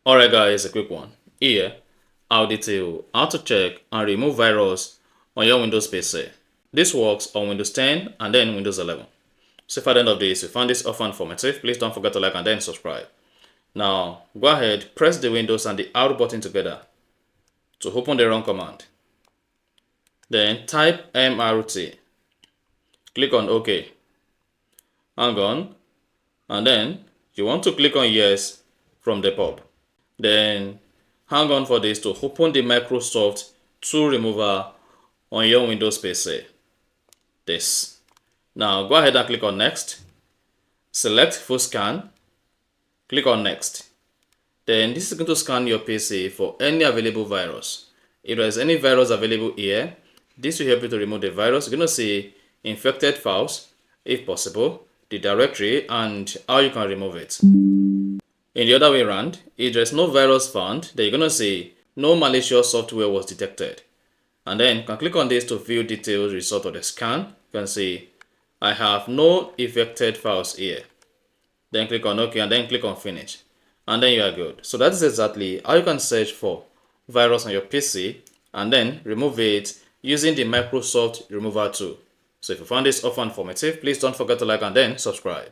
Alright guys, a quick one. Here, I'll detail how to check and remove virus on your Windows PC. This works on Windows 10 and then Windows 11. So if at the end of this you found this often informative, please don't forget to like and then subscribe. Now, go ahead, press the Windows and the R button together to open the run command. Then type MRT. Click on OK. Hang on. And then you want to click on Yes from the pop. Then hang on for this to open the Microsoft Tool Remover on your Windows PC. This. Now go ahead and click on Next. Select Full Scan. Click on Next. Then this is going to scan your PC for any available virus. If there is any virus available here, this will help you to remove the virus. You're going to see infected files, if possible, the directory, and how you can remove it. In the other way around, if there's no virus found, then you're going to see no malicious software was detected. And then you can click on this to view detailed result of the scan. You can see I have no affected files here. Then click on OK and then click on Finish. And then you are good. So that is exactly how you can search for virus on your PC and then remove it using the Microsoft Remover tool. So if you found this offer informative, please don't forget to like and then subscribe.